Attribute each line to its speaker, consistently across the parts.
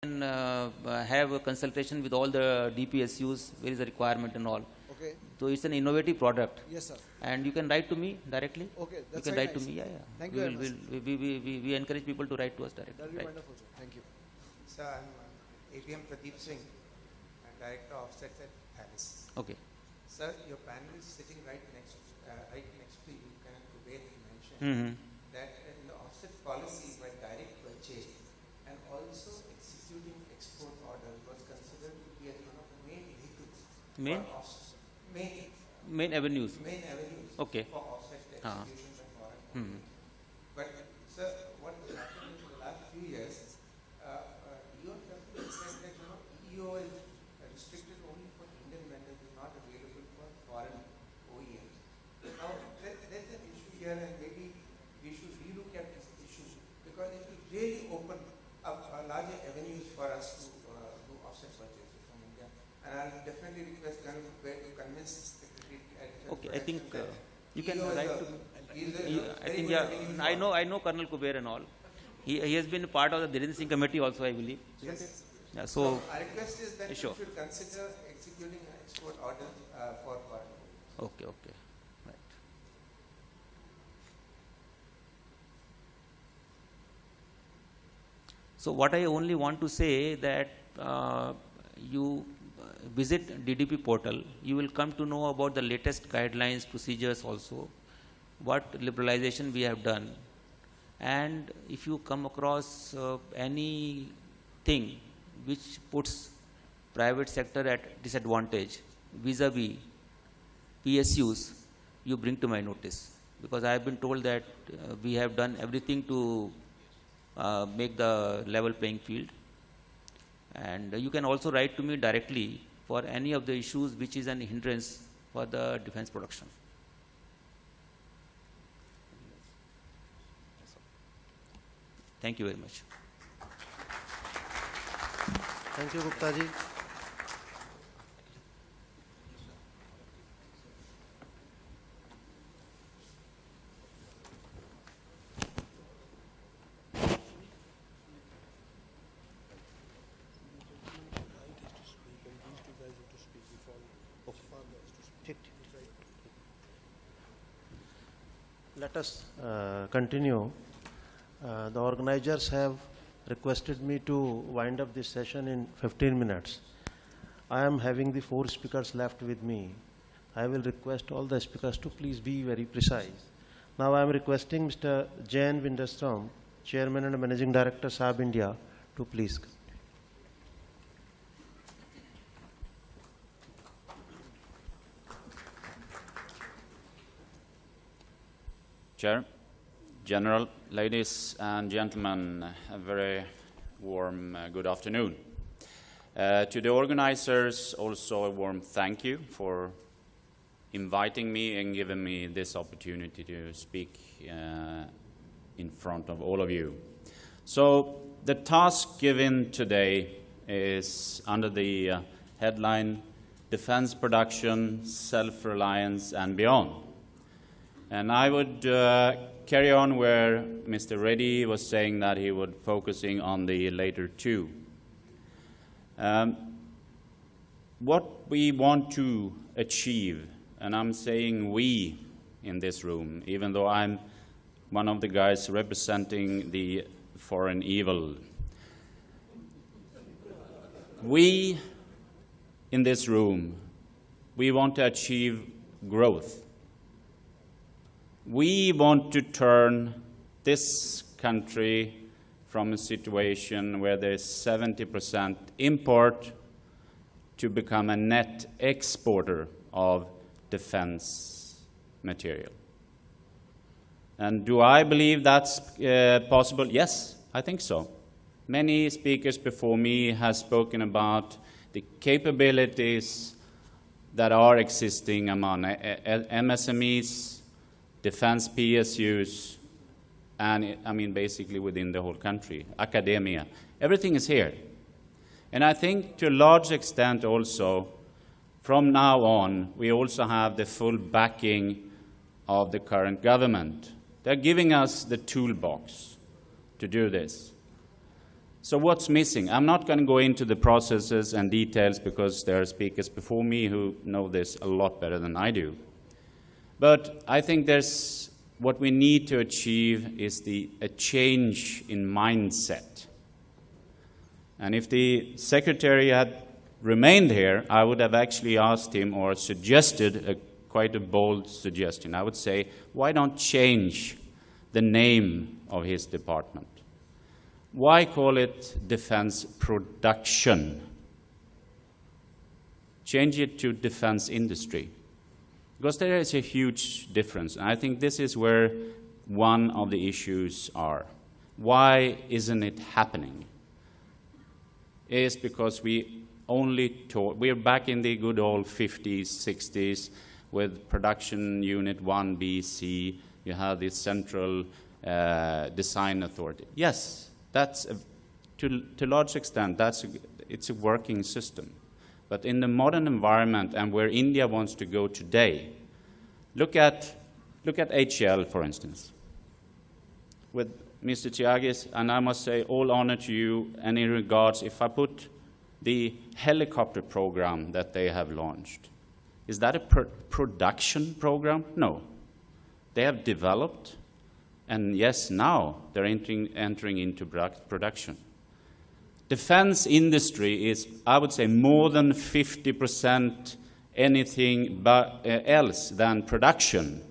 Speaker 1: can have a consultation with all the DPSUs, where is the requirement and all.
Speaker 2: Okay.
Speaker 1: So it's an innovative product.
Speaker 2: Yes, sir.
Speaker 1: And you can write to me directly.
Speaker 2: Okay, that's
Speaker 1: You can
Speaker 2: very
Speaker 1: write
Speaker 2: nice.
Speaker 1: to me, yeah.
Speaker 2: Thank you very much.
Speaker 1: We encourage people to write to us directly.
Speaker 2: That'll be
Speaker 1: Right.
Speaker 2: wonderful, sir. Thank you.
Speaker 3: Sir, I'm APM Pradeep Singh, Director of Offsets at Alice.
Speaker 1: Okay.
Speaker 3: Sir, your panel is sitting right next to you, Colonel Kuber, you mentioned
Speaker 1: Mm-hmm.
Speaker 3: that in the offset policy by direct purchase and also executing export orders was considered to be as one of the main vehicles
Speaker 1: Main?
Speaker 3: for offset, main
Speaker 1: Avenues.
Speaker 3: avenues
Speaker 1: Okay.
Speaker 3: for offset
Speaker 1: Ah.
Speaker 3: execution by foreign
Speaker 1: Hmm.
Speaker 3: companies. But sir, what has happened in the last few years, EOW said that EO is restricted only for Indian vendors, is not available for foreign OEMs. Now there's an issue here, and maybe we should relook at this issue because it will really open up larger avenues for us to do offset purchases from India. And I'll definitely request Colonel Kuber to convince Secretary at Defense
Speaker 1: Okay, I think
Speaker 3: Production
Speaker 1: you can
Speaker 3: EO is
Speaker 1: write
Speaker 3: a-
Speaker 1: to me.
Speaker 3: is a
Speaker 1: I
Speaker 3: very
Speaker 1: think,
Speaker 3: good
Speaker 1: yeah,
Speaker 3: avenue for-
Speaker 1: I know Colonel Kuber and all. He has been part of the Dhiren Singh committee also, I believe. Isn't
Speaker 3: Yes.
Speaker 1: it? Yeah,
Speaker 3: So
Speaker 1: so,
Speaker 3: our request is that
Speaker 1: sure.
Speaker 3: you should consider executing export orders for foreign.
Speaker 1: okay. Right. So what I only want to say that you visit DDP portal, you will come to know about the latest guidelines, procedures also, what liberalization we have done. And if you come across anything which puts private sector at disadvantage vis-a-vis PSUs, you bring to my notice. Because I have been told that we have done everything to make the level playing field. And you can also write to me directly for any of the issues which is an hindrance for the defense production. Thank you very much.
Speaker 4: Thank you, Gupta ji. Let us continue. The organizers have requested me to wind up this session in 15 minutes. I am having the 4 speakers left with me. I will request all the speakers to please be very precise. Now I am requesting Mr. Jain Winderstrom, Chairman and Managing Director, Saab India, to please.
Speaker 5: Chair, General, ladies and gentlemen, a very warm good afternoon. To the organizers, also a warm thank you for inviting me and giving me this opportunity to speak in front of all of you. So the task given today is under the headline Defense Production, Self-Reliance and Beyond. And I would carry on where Mr. Reddy was saying that he would focusing on the later two. What we want to achieve, and I'm saying we in this room, even though I'm one of the guys representing the foreign evil. We in this room, we want to achieve growth. We want to turn this country from a situation where there's 70% import to become a net exporter of defense material. And do I believe that's possible? Yes, I think so. Many speakers before me have spoken about the capabilities that are existing among MSMEs, defense PSUs, and I mean basically within the whole country, academia. Everything is here. And I think to a large extent also, from now on, we also have the full backing of the current government. They're giving us the toolbox to do this. So what's missing? I'm not going to go into the processes and details because there are speakers before me who know this a lot better than I do. But I think what we need to achieve is a change in mindset. And if the secretary had remained here, I would have actually asked him or suggested quite a bold suggestion. I would say, why don't change the name of his department? Why call it defense production? Change it to defense industry. Because there is a huge difference. And I think this is where one of the issues are. Why isn't it happening? It is because we are back in the good old 50s, 60s, with production unit 1B, C, you have the central design authority. Yes, to a large extent, it's a working system. But in the modern environment and where India wants to go today, look at HL, for instance. With Mr. Tyagis, and I must say all honor to you, and in regards, if I put the helicopter program that they have launched, is that a production program? No. They have developed, and yes, now they're entering into production. Defense industry is, I would say, more than 50% anything else than production.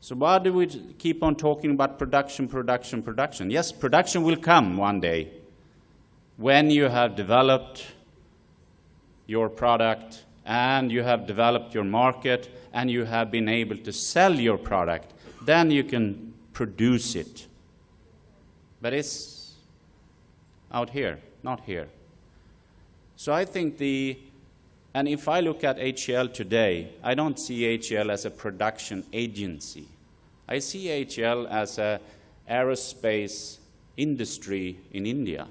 Speaker 5: So why do we keep on talking about production, production, production? Yes, production will come one day when you have developed your product and you have developed your market and you have been able to sell your product. Then you can produce it. But it's out here, not here. So I think and if I look at HL today, I don't see HL as a production agency. I see HL as an aerospace industry in India,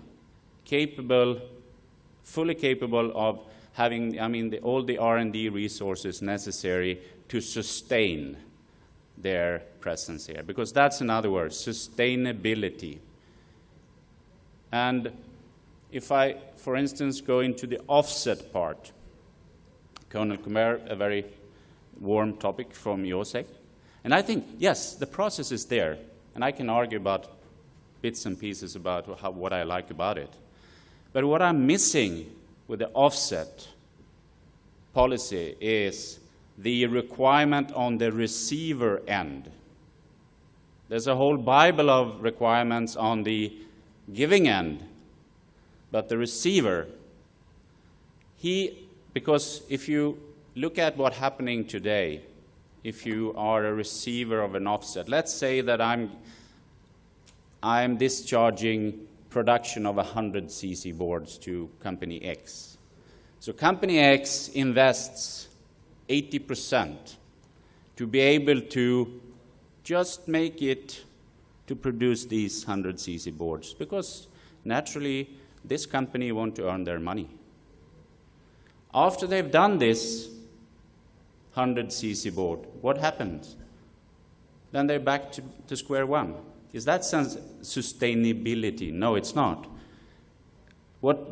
Speaker 5: fully capable of having, all the R&D resources necessary to sustain their presence here. Because that's another word, sustainability. And if I, for instance, go into the offset part, Colonel Kumar, a very warm topic from your side. And I think, yes, the process is there. And I can argue about bits and pieces about what I like about it. But what I'm missing with the offset policy is the requirement on the receiver end. There's a whole Bible of requirements on the giving end. But the receiver, because if you look at what's happening today, if you are a receiver of an offset, let's say that I'm discharging production of 100 cc boards to company X. So company X invests 80% to be able to just make it to produce these 100 cc boards, because naturally this company wants to earn their money. After they've done this 100 cc board, what happens? Then they're back to square one. Is that sustainability? No, it's not. What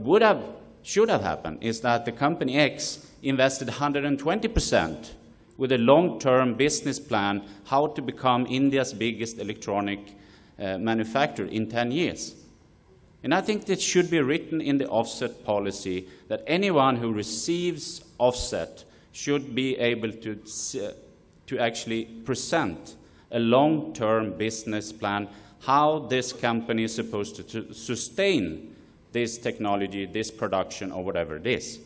Speaker 5: should have happened is that the company X invested 120% with a long-term business plan how to become India's biggest electronic manufacturer in 10 years. And I think that should be written in the offset policy that anyone who receives offset should be able to actually present a long-term business plan, how this company is supposed to sustain this technology, this production, or whatever it is.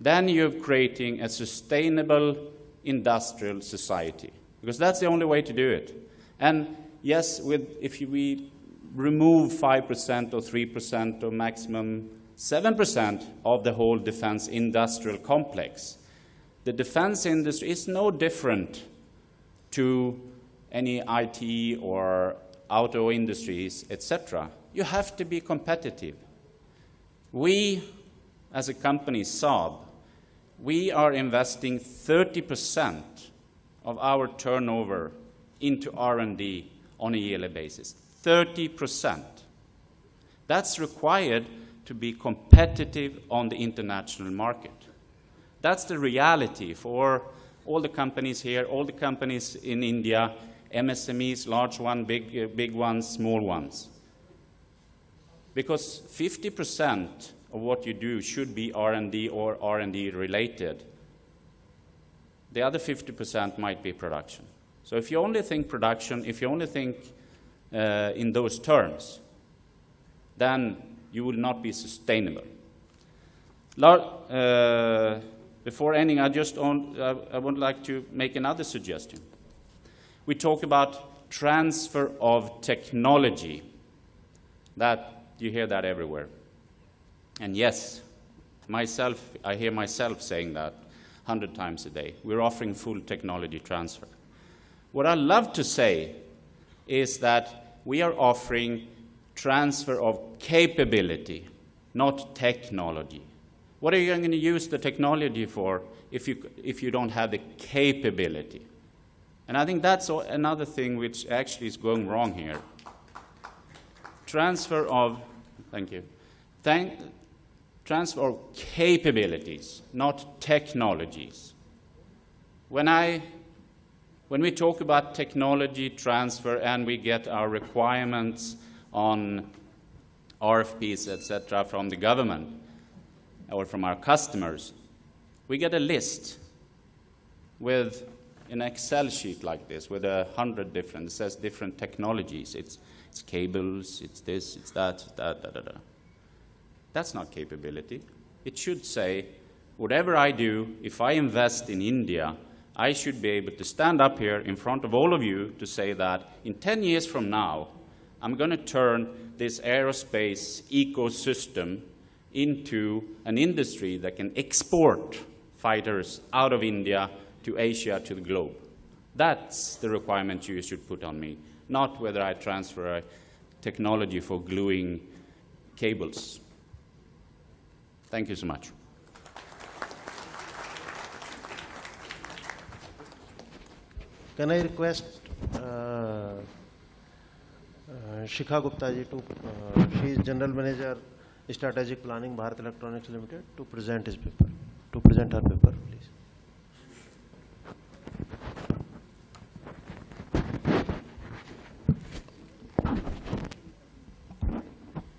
Speaker 5: Then you're creating a sustainable industrial society, because that's the only way to do it. And yes, if we remove 5% or 3% or maximum 7% of the whole defense industrial complex, the defense industry is no different to any IT or auto industries, etc. You have to be competitive. We, as a company, Saab, we are investing 30% of our turnover into R&D on a yearly basis. 30%. That's required to be competitive on the international market. That's the reality for all the companies here, all the companies in India, MSMEs, large ones, big ones, small ones. Because 50% of what you do should be R&D or R&D related. The other 50% might be production. So if you only think production, if you only think in those terms, then you will not be sustainable. Before ending, I would like to make another suggestion. We talk about transfer of technology. You hear that everywhere. And yes, I hear myself saying that 100 times a day. We're offering full technology transfer. What I love to say is that we are offering transfer of capability, not technology. What are you going to use the technology for if you don't have the capability? And I think that's another thing which actually is going wrong here. Transfer of capabilities, not technologies. When we talk about technology transfer and we get our requirements on RFPs, etc., from the government or from our customers, we get a list with an Excel sheet like this with 100 different, it says different technologies. It's cables, it's this, it's that, That's not capability. It should say, whatever I do, if I invest in India, I should be able to stand up here in front of all of you to say that in 10 years from now, I'm going to turn this aerospace ecosystem into an industry that can export fighters out of India to Asia, to the globe. That's the requirement you should put on me, not whether I transfer a technology for gluing cables. Thank you so much.
Speaker 4: Can I request Shikha Gupta ji to, she is General Manager, Strategic Planning, Bharat Electronics Limited, to present her paper, please.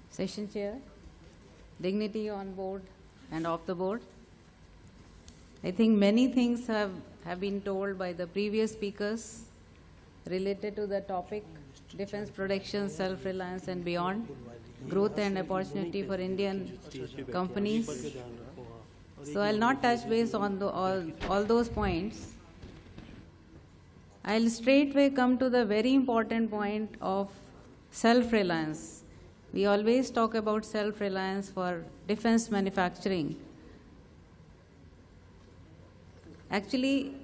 Speaker 2: Session Chair, dignity on board and off the board. I think many things have been told by the previous speakers related to the topic, defense production, self-reliance and beyond, growth and opportunity for Indian companies. So I'll not touch base on all those points. I'll straightway come to the very important point of self-reliance. We always talk about self-reliance for defense manufacturing. Actually,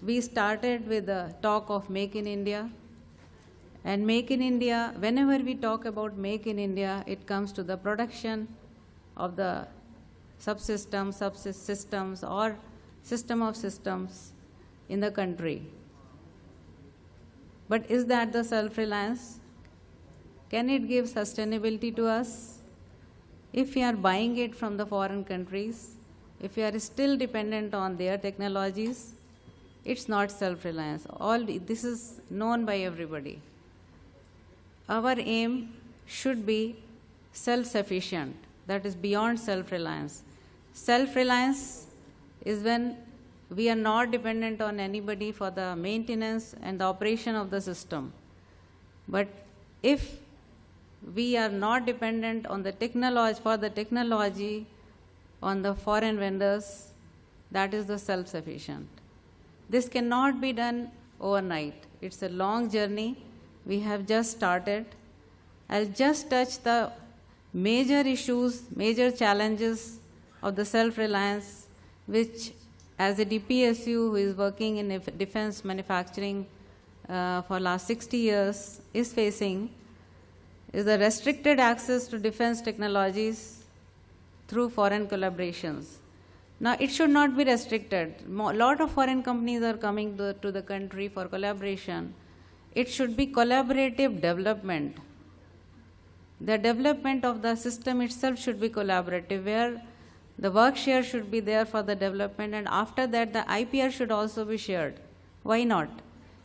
Speaker 2: we started with the talk of Make in India. And Make in India, whenever we talk about Make in India, it comes to the production of the subsystems or system of systems in the country. But is that the self-reliance? Can it give sustainability to us? If we are buying it from the foreign countries, if we are still dependent on their technologies, it's not self-reliance. All this is known by everybody. Our aim should be self-sufficient, that is beyond self-reliance. Self-reliance is when we are not dependent on anybody for the maintenance and the operation of the system. But if we are not dependent on the technology on the foreign vendors, that is the self-sufficient. This cannot be done overnight. It's a long journey. We have just started. I'll just touch the major issues, major challenges of the self-reliance, which as a DPSU who is working in defense manufacturing for last 60 years is facing, is the restricted access to defense technologies through foreign collaborations. Now, it should not be restricted. A lot of foreign companies are coming to the country for collaboration. It should be collaborative development. The development of the system itself should be collaborative, where the work share should be there for the development, and after that the IPR should also be shared. Why not?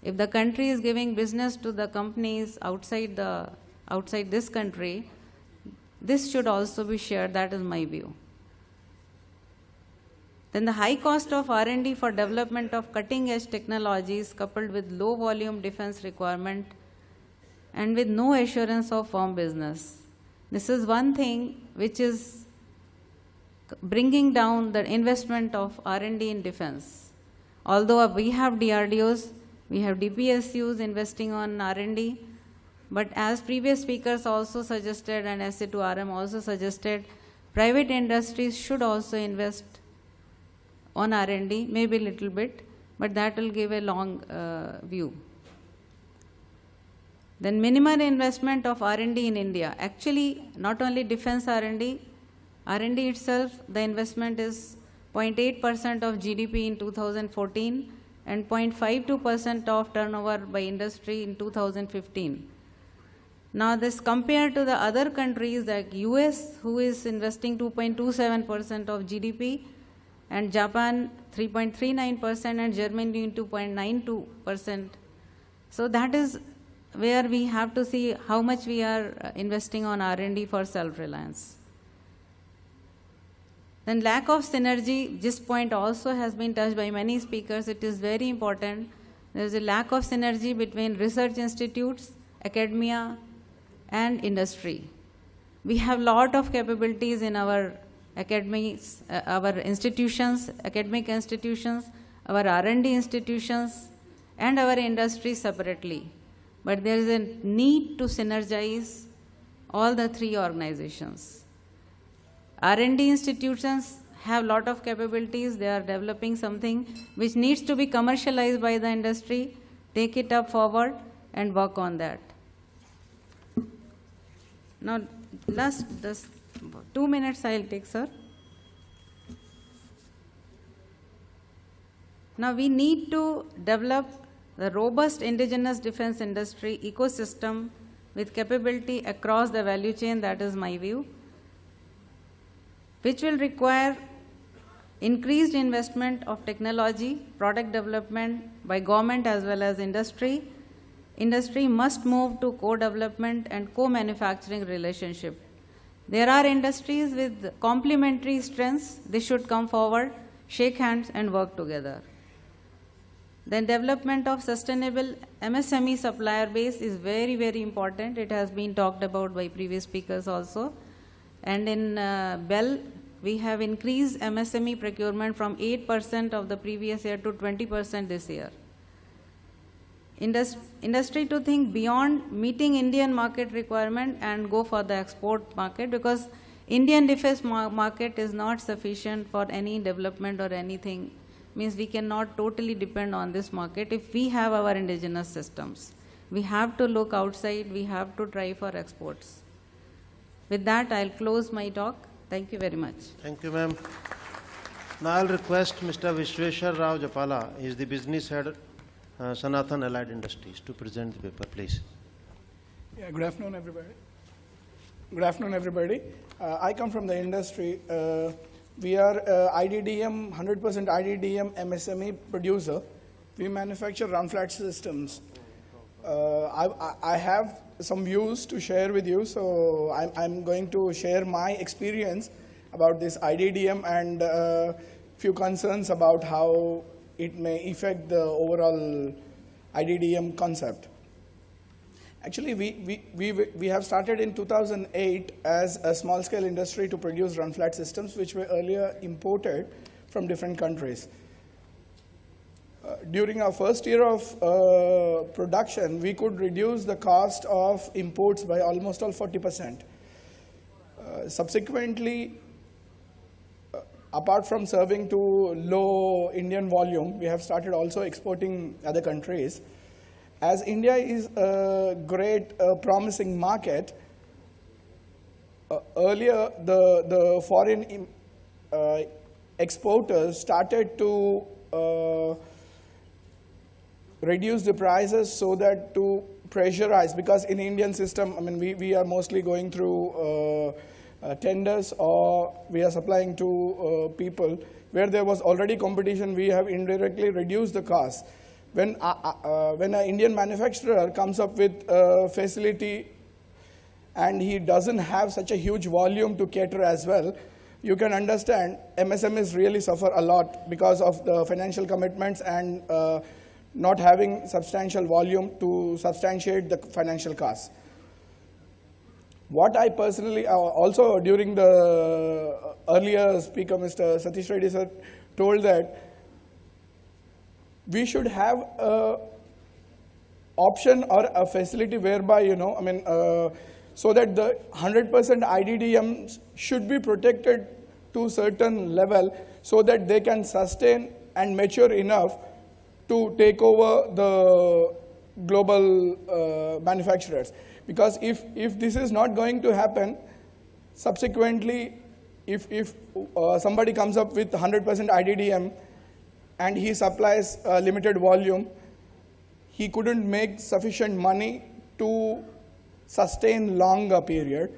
Speaker 2: If the country is giving business to the companies outside this country, this should also be shared. That is my view. Then the high cost of R&D for development of cutting-edge technologies coupled with low volume defense requirement and with no assurance of firm business. This is one thing which is bringing down the investment of R&D in defense. Although we have DRDOs, we have DPSUs investing on R&D, but as previous speakers also suggested and SA2RM also suggested, private industries should also invest on R&D, maybe a little bit, but that will give a long view. Then minimum investment of R&D in India. Actually, not only defense R&D itself, the investment is 0.8% of GDP in 2014 and 0.52% of turnover by industry in 2015. Now this compared to the other countries like US, who is investing 2.27% of GDP, and Japan 3.39% and Germany 2.92%. So that is where we have to see how much we are investing on R&D for self-reliance. Then lack of synergy, this point also has been touched by many speakers. It is very important. There is a lack of synergy between research institutes, academia, and industry. We have lot of capabilities in our academics, our institutions, academic institutions, our R&D institutions, and our industry separately. But there is a need to synergize all the three organizations. R&D institutions have lot of capabilities. They are developing something which needs to be commercialized by the industry. Take it up forward and work on that. Now, last 2 minutes I'll take, sir. Now we need to develop the robust indigenous defense industry ecosystem with capability across the value chain, that is my view, which will require increased investment of technology, product development by government as well as industry. Industry must move to co-development and co-manufacturing relationship. There are industries with complementary strengths. They should come forward, shake hands and work together. Then development of sustainable MSME supplier base is very, very important. It has been talked about by previous speakers also. And in BEL, we have increased MSME procurement from 8% of the previous year to 20% this year. Industry to think beyond meeting Indian market requirement and go for the export market, because Indian defense market is not sufficient for any development or anything. Means we cannot totally depend on this market if we have our indigenous systems. We have to look outside, we have to try for exports. With that, I'll close my talk. Thank you very much.
Speaker 4: Thank you, ma'am. Now I'll request Mr. Vishweshwar Rao Japala, he is the business head, Sanathan Allied Industries, to present the paper, please.
Speaker 6: Yeah, good afternoon, everybody. Good afternoon, everybody. I come from the industry. We are IDDM, 100% IDDM MSME producer. We manufacture run-flat systems. I have some views to share with you, so I'm going to share my experience about this IDDM and a few concerns about how it may affect the overall IDDM concept. Actually, we have started in 2008 as a small-scale industry to produce run-flat systems, which were earlier imported from different countries. During our first year of production, we could reduce the cost of imports by almost all 40%. Subsequently, apart from serving to low Indian volume, we have started also exporting other countries. As India is a great promising market, earlier the foreign exporters started to reduce the prices so that to pressurized, because in Indian system, I mean, we are mostly going through tenders, or we are supplying to people where there was already competition. We have indirectly reduced the cost. When an Indian manufacturer comes up with a facility and he doesn't have such a huge volume to cater as well, you can understand MSMEs really suffer a lot because of the financial commitments and not having substantial volume to substantiate the financial costs. What I personally, also during the earlier speaker, Mr. Satish Reddy sir, told that we should have a option or a facility whereby, so that the 100% IDDMs should be protected to a certain level so that they can sustain and mature enough to take over the global manufacturers. Because if this is not going to happen, subsequently, if somebody comes up with 100% IDDM and he supplies a limited volume, he couldn't make sufficient money to sustain longer period.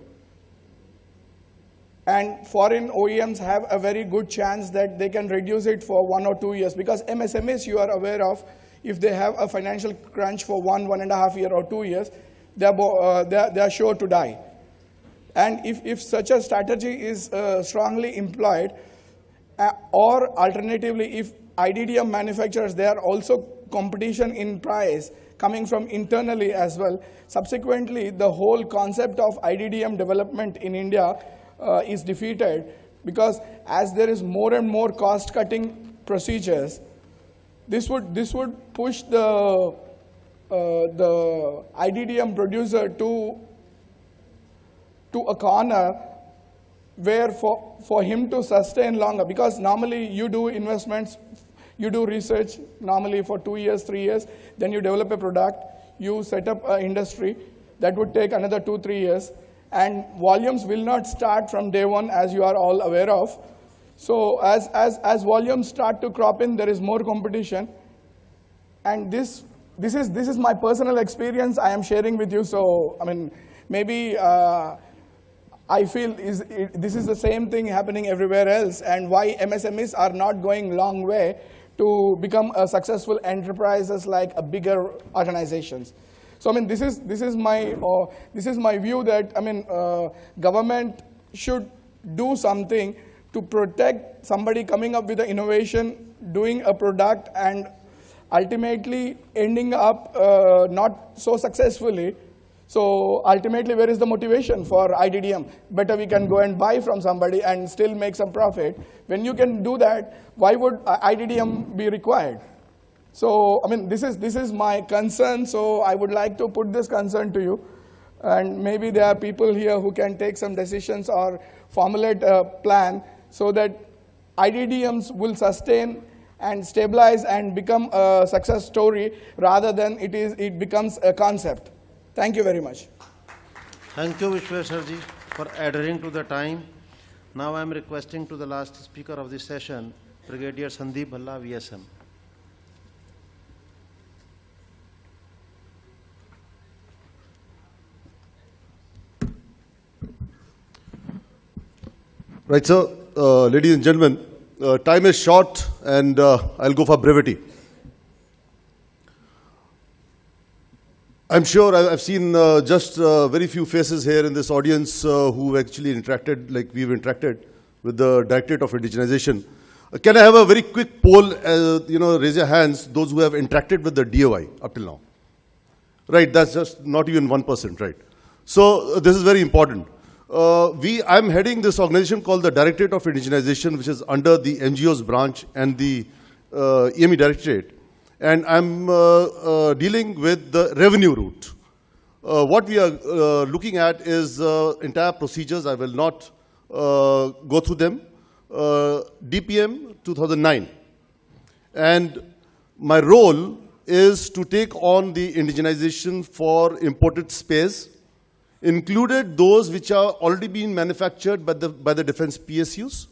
Speaker 6: And foreign OEMs have a very good chance that they can reduce it for 1 or 2 years, because MSMEs, you are aware of, if they have a financial crunch for 1.5 years or 2 years, they are sure to die. And if such a strategy is strongly employed, or alternatively, if IDDM manufacturers, they are also competition in price coming from internally as well, subsequently the whole concept of IDDM development in India is defeated, because as there is more and more cost-cutting procedures, this would push the IDDM producer to a corner where for him to sustain longer, because normally you do investments, you do research normally for 2 years, 3 years, then you develop a product, you set up an industry, that would take another 2-3 years, and volumes will not start from day one, as you are all aware of. So as volumes start to crop in, there is more competition, and this is my personal experience I am sharing with you. So I mean, maybe I feel this is the same thing happening everywhere else, and why MSMEs are not going long way to become a successful enterprises like a bigger organizations. So I mean, this is my view that, I mean, government should do something to protect somebody coming up with an innovation, doing a product, and ultimately ending up not so successfully. So ultimately, where is the motivation for IDDM? Better we can go and buy from somebody and still make some profit. When you can do that, why would IDDM be required? So I mean, this is my concern. So I would like to put this concern to you, and maybe there are people here who can take some decisions or formulate a plan so that IDDMs will sustain and stabilize and become a success story rather than it becomes a concept. Thank you very much.
Speaker 4: Thank you, Vishwesarji, for adhering to the time. Now I am requesting to the last speaker of this session, Brigadier Sandeep Bhalla, VSM.
Speaker 7: Right, sir. Ladies and gentlemen, time is short, and I'll go for brevity. I'm sure I've seen just very few faces here in this audience who actually interacted, like we've interacted with the Directorate of Indigenization. Can I have a very quick poll, raise your hands, those who have interacted with the DOI up till now? Right, that's just not even 1%, right? So this is very important. I'm heading this organization called the Directorate of Indigenization, which is under the NGOs branch and the EME Directorate. And I'm dealing with the revenue route. What we are looking at is entire procedures. I will not go through them. DPM 2009. And my role is to take on the indigenization for imported space, included those which are already being manufactured by the defense PSUs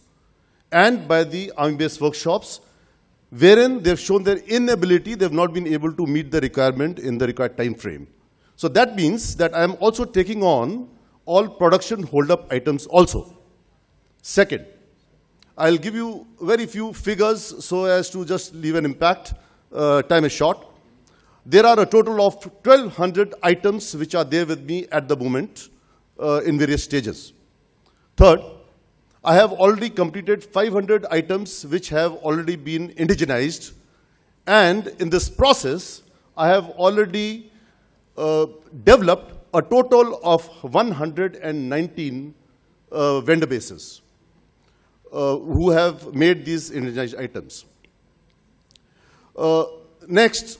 Speaker 7: and by the army-based workshops, wherein they've shown their inability, they've not been able to meet the requirement in the required time frame. So that means that I am also taking on all production hold-up items also. Second, I'll give you very few figures so as to just leave an impact. Time is short. There are a total of 1,200 items which are there with me at the moment in various stages. Third, I have already completed 500 items which have already been indigenized, and in this process, I have already developed a total of 119 vendor bases who have made these indigenized items. Next,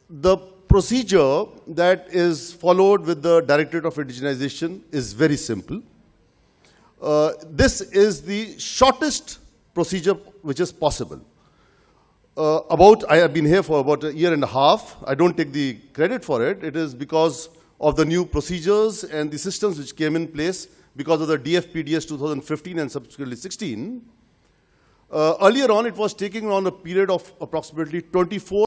Speaker 7: the procedure that is followed with the Directorate of Indigenization is very simple. This is the shortest procedure which is possible. I have been here for about a year and a half. I don't take the credit for it. It is because of the new procedures and the systems which came in place because of the DFPDS 2015 and subsequently 16. Earlier on, it was taking on a period of approximately 24